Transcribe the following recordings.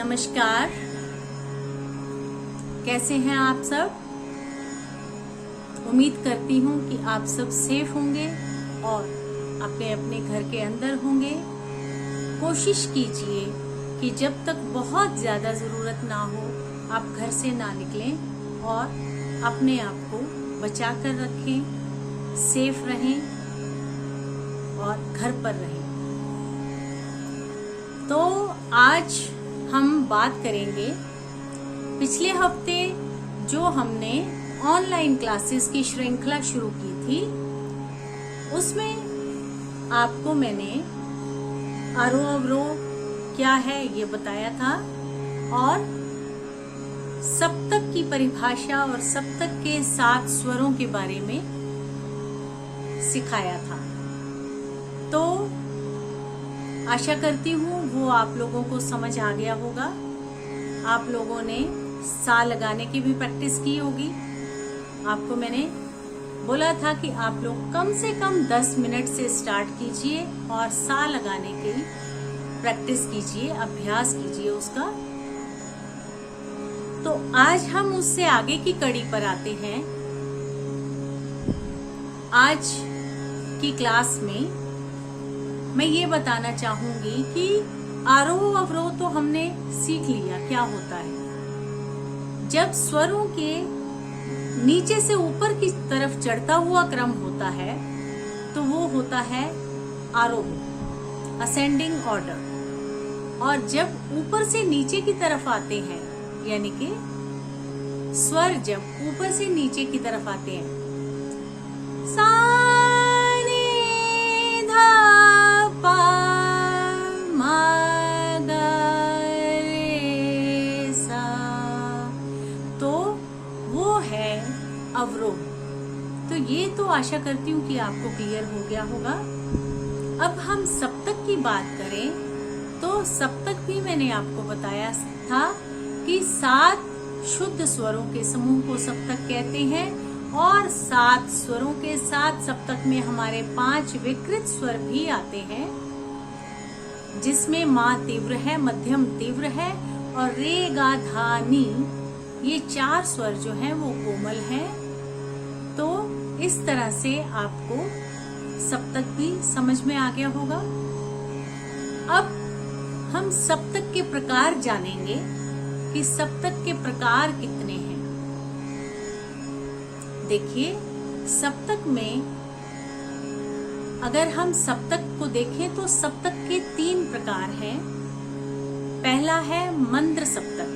नमस्कार। कैसे हैं आप सब? उम्मीद करती हूँ कि आप सब सेफ होंगे और अपने अपने घर के अंदर होंगे। कोशिश कीजिए कि जब तक बहुत ज़्यादा ज़रूरत ना हो आप घर से ना निकलें और अपने आप को बचा कर रखें, सेफ रहें और घर पर रहें। तो आज हम बात करेंगे पिछले हफ्ते जो हमने ऑनलाइन क्लासेस की श्रृंखला शुरू की थी, उसमें आपको मैंने आरोह अवरोह क्या है ये बताया था और सप्तक की परिभाषा और सप्तक के 7 स्वरों के बारे में सिखाया था। तो आशा करती हूँ वो आप लोगों को समझ आ गया होगा। आप लोगों ने सा लगाने की भी प्रैक्टिस की होगी। आपको मैंने बोला था कि आप लोग कम से कम 10 मिनट से स्टार्ट कीजिए और सा लगाने की प्रैक्टिस कीजिए, अभ्यास कीजिए उसका। तो आज हम उससे आगे की कड़ी पर आते हैं। आज की क्लास में मैं ये बताना चाहूंगी कि आरोह अवरोह तो हमने सीख लिया क्या होता है। जब स्वरों के नीचे से ऊपर की तरफ चढ़ता हुआ क्रम होता है तो वो होता है आरोह, असेंडिंग ऑर्डर। और जब ऊपर से नीचे की तरफ आते हैं, यानी कि स्वर जब ऊपर से नीचे की तरफ आते हैं, सा अवरोह। तो ये तो आशा करती हूँ कि आपको क्लियर हो गया होगा। अब हम सप्तक की बात करें तो सप्तक भी मैंने आपको बताया था कि 7 शुद्ध स्वरों के समूह को सप्तक कहते हैं और 7 स्वरों के साथ सप्तक में हमारे 5 विकृत स्वर भी आते हैं, जिसमें मा तीव्र है, मध्यम तीव्र है और रे गा धा नी, ये 4 स्वर जो हैं वो कोमल हैं। तो इस तरह से आपको सप्तक भी समझ में आ गया होगा। अब हम सप्तक के प्रकार जानेंगे कि सप्तक के प्रकार कितने हैं। देखिए, सप्तक में अगर हम सप्तक को देखें तो सप्तक के 3 प्रकार हैं। पहला है मंद्र सप्तक।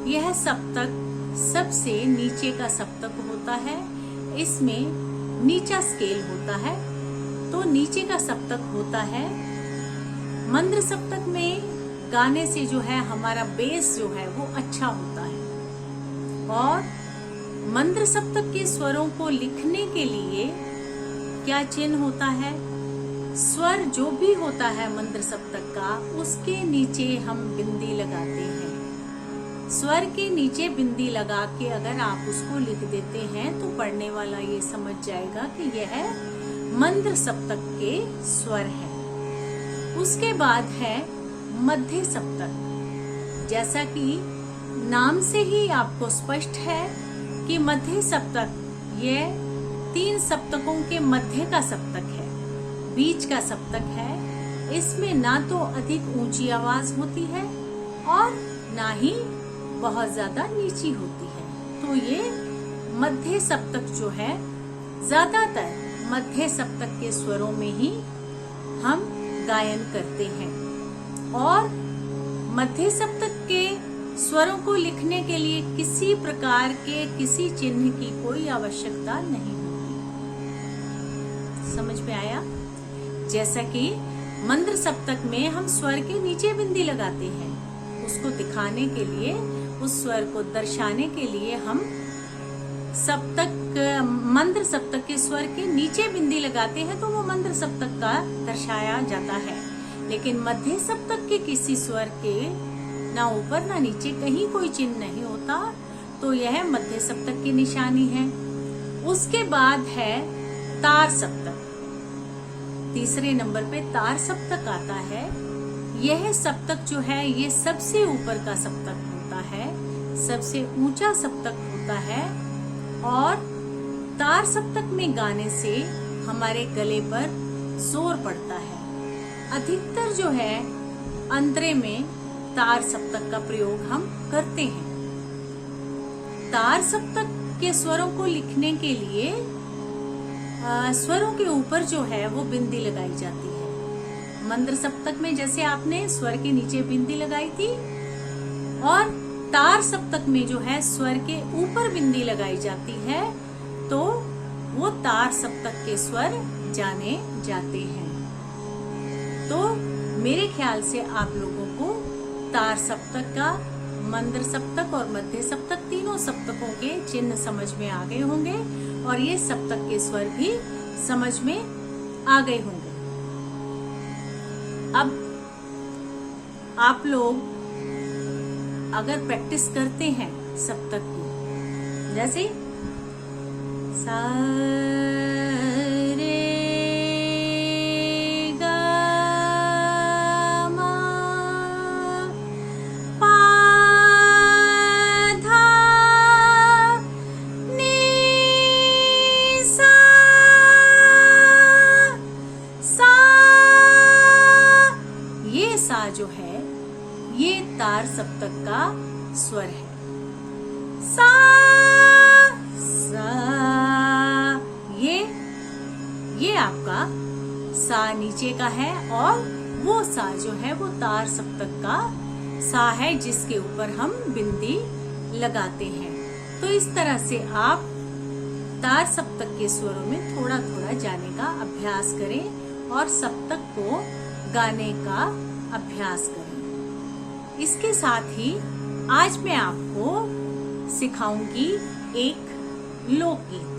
यह सप्तक सबसे नीचे का सप्तक होता है। इसमें नीचा स्केल होता है, तो नीचे का सप्तक होता है। मंद्र सप्तक में गाने से जो है हमारा बेस जो है वो अच्छा होता है। और मंद्र सप्तक के स्वरों को लिखने के लिए क्या चिन्ह होता है? स्वर जो भी होता है मंद्र सप्तक का, उसके नीचे हम बिंदी लगाते हैं। स्वर के नीचे बिंदी लगा के अगर आप उसको लिख देते हैं तो पढ़ने वाला ये समझ जाएगा कि यह मंद्र सप्तक के स्वर है। उसके बाद है मध्य सप्तक। जैसा कि नाम से ही आपको स्पष्ट है कि मध्य सप्तक यह 3 सप्तकों के मध्य का सप्तक है, बीच का सप्तक है। इसमें ना तो अधिक ऊंची आवाज होती है और ना ही बहुत ज्यादा नीची होती है। तो ये मध्य सप्तक जो है, ज्यादातर मध्य सप्तक के स्वरों में ही हम गायन करते हैं। और मध्य सप्तक के स्वरों को लिखने के लिए किसी प्रकार के किसी चिन्ह की कोई आवश्यकता नहीं होती। समझ में आया? जैसा कि मंद्र सप्तक में हम स्वर के नीचे बिंदी लगाते हैं, उसको दिखाने के लिए, उस स्वर को दर्शाने के लिए हम मंद्र सप्तक के स्वर के नीचे बिंदी लगाते हैं, तो वो मंद्र सप्तक का दर्शाया जाता है। लेकिन मध्य सप्तक के किसी स्वर के ना ऊपर ना नीचे कहीं कोई चिन्ह नहीं होता, तो यह मध्य सप्तक की निशानी है। उसके बाद है तार सप्तक। तीसरे नंबर पे तार सप्तक आता है। यह सप्तक जो है ये सबसे ऊपर का सप्तक होता है, सबसे ऊंचा सप्तक होता है और तार सप्तक में गाने से हमारे गले पर जोर पड़ता है। अधिकतर जो है अंतरे में तार सप्तक का प्रयोग हम करते हैं। तार सप्तक के स्वरों को लिखने के लिए स्वरों के ऊपर जो है वो बिंदी लगाई जाती है। मंद्र सप्तक में जैसे आपने स्वर के नीचे बिंदी लगाई थी और तार सप्तक में जो है स्वर के ऊपर बिंदी लगाई जाती है, तो वो तार सप्तक के स्वर जाने जाते हैं। तो मेरे ख्याल से आप लोगों को तार सप्तक का, मंद्र सप्तक और मध्य सप्तक तीनों सप्तकों के चिन्ह समझ में आ गए होंगे और ये सप्तक के स्वर भी समझ में आ गए होंगे। अब आप लोग अगर प्रैक्टिस करते हैं सप्तक की, जैसे सा रे गा मा पा धा नी सा ये सा जो है ये तार सप्तक का स्वर है। सा सा ये आपका सा नीचे का है और वो सा जो है वो तार सप्तक का सा है जिसके ऊपर हम बिंदी लगाते हैं। तो इस तरह से आप तार सप्तक के स्वरों में थोड़ा थोड़ा जाने का अभ्यास करें और सप्तक को गाने का अभ्यास करें। इसके साथ ही आज मैं आपको सिखाऊंगी एक लोकगीत,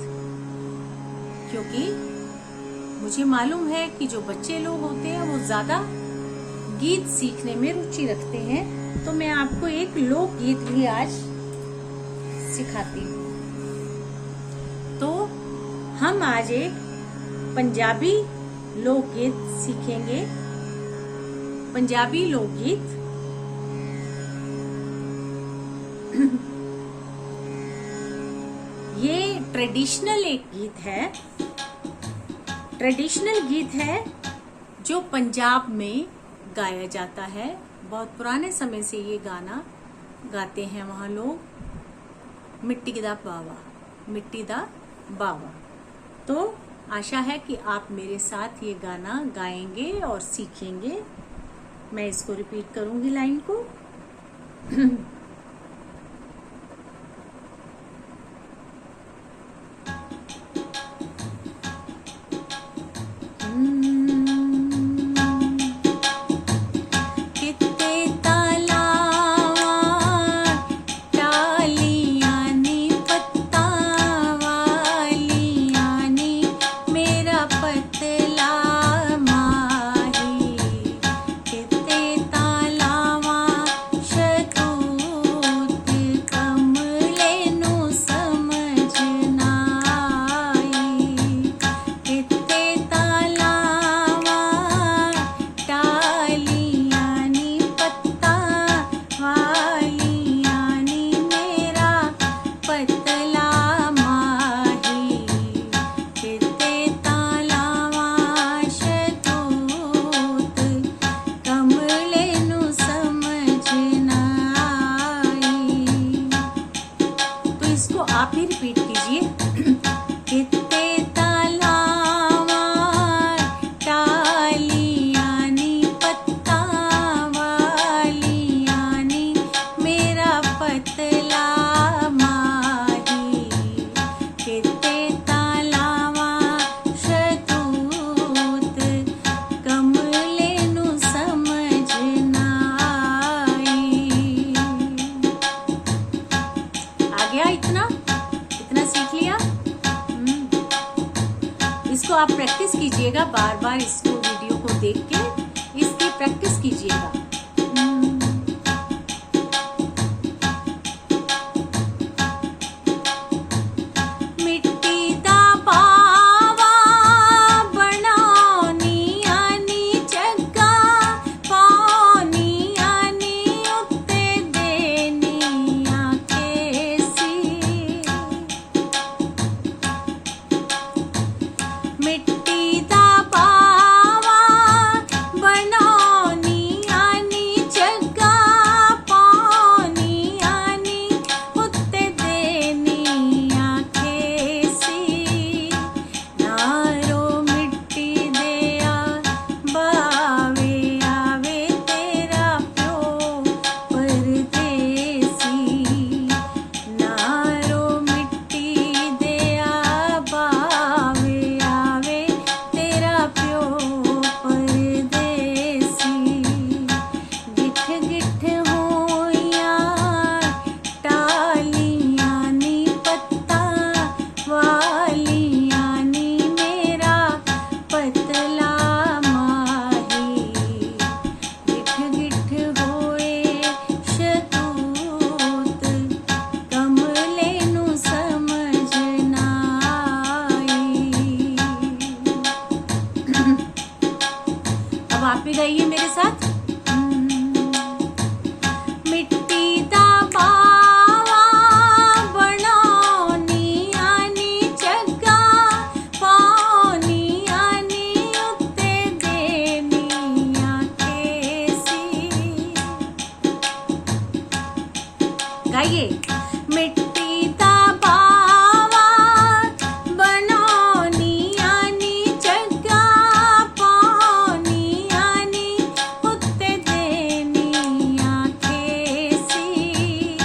क्योंकि मुझे मालूम है कि जो बच्चे लोग होते हैं वो ज्यादा गीत सीखने में रुचि रखते हैं, तो मैं आपको एक लोकगीत भी आज सिखाती हूँ। तो हम आज एक पंजाबी लोकगीत सीखेंगे। पंजाबी लोकगीत ये ट्रेडिशनल एक गीत है, ट्रेडिशनल गीत है जो पंजाब में गाया जाता है। बहुत पुराने समय से ये गाना गाते हैं वहाँ लोग, मिट्टी दा बावा, मिट्टी दा बावा। तो आशा है कि आप मेरे साथ ये गाना गाएंगे और सीखेंगे। मैं इसको रिपीट करूंगी लाइन को। इसको आप प्रैक्टिस कीजिएगा, बार बार इसको वीडियो को देख के इसकी प्रैक्टिस कीजिएगा। गाइए। मिट्टी दा बावा बनानी आनी जग्गा पानी आनी उत्ते देनी आखे सी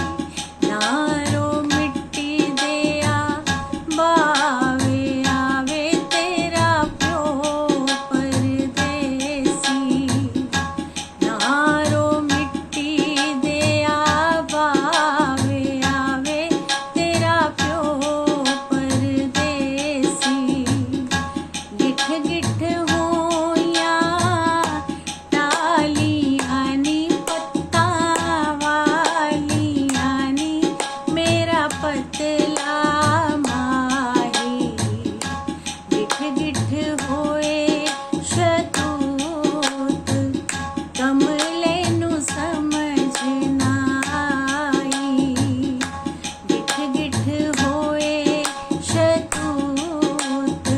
नारो मिट्टी देया बावे आवे तेरा प्यो परदेसी नारो मिट्टी देया बावे आवे तेरा प्यो परदेसी गिठ गिठ होया टाली आनी पत्ता वाली आनी मेरा पतला माही गिठ गिठ होए शतूत कमले नु समझ ना आई गिठ गिठ होए शतूत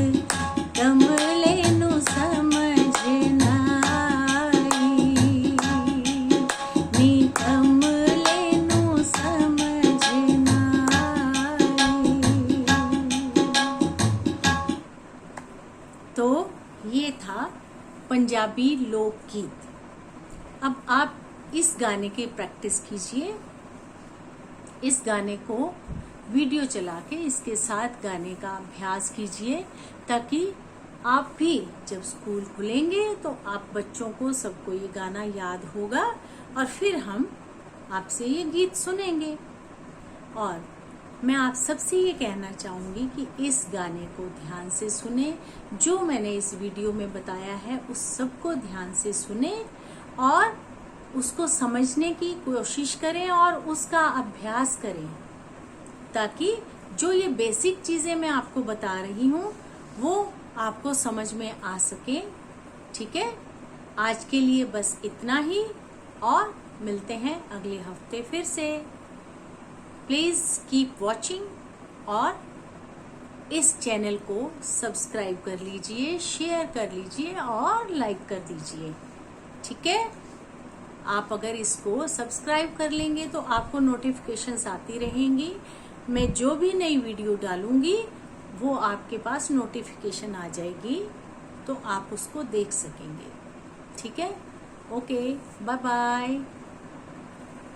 कमले नु समझ ना आई नी कमले नु समझ ना आई। तो ये था पंजाबी लोकगीत। अब आप इस गाने की प्रैक्टिस कीजिए। इस गाने को वीडियो चला के इसके साथ गाने का अभ्यास कीजिए, ताकि आप भी जब स्कूल खुलेंगे तो आप बच्चों को सबको ये गाना याद होगा और फिर हम आपसे ये गीत सुनेंगे। और मैं आप सबसे ये कहना चाहूंगी कि इस गाने को ध्यान से सुने। जो मैंने इस वीडियो में बताया है उस सबको ध्यान से सुने और उसको समझने की कोशिश करें और उसका अभ्यास करें, ताकि जो ये बेसिक चीजें मैं आपको बता रही हूँ वो आपको समझ में आ सके। ठीक है, आज के लिए बस इतना ही और मिलते हैं अगले हफ्ते फिर से। प्लीज कीप वॉचिंग और इस चैनल को सब्सक्राइब कर लीजिए, शेयर कर लीजिए और लाइक कर दीजिए। ठीक है, आप अगर इसको सब्सक्राइब कर लेंगे तो आपको नोटिफिकेशंस आती रहेंगी। मैं जो भी नई वीडियो डालूंगी वो आपके पास नोटिफिकेशन आ जाएगी, तो आप उसको देख सकेंगे। ठीक है, ओके, बाय बाय।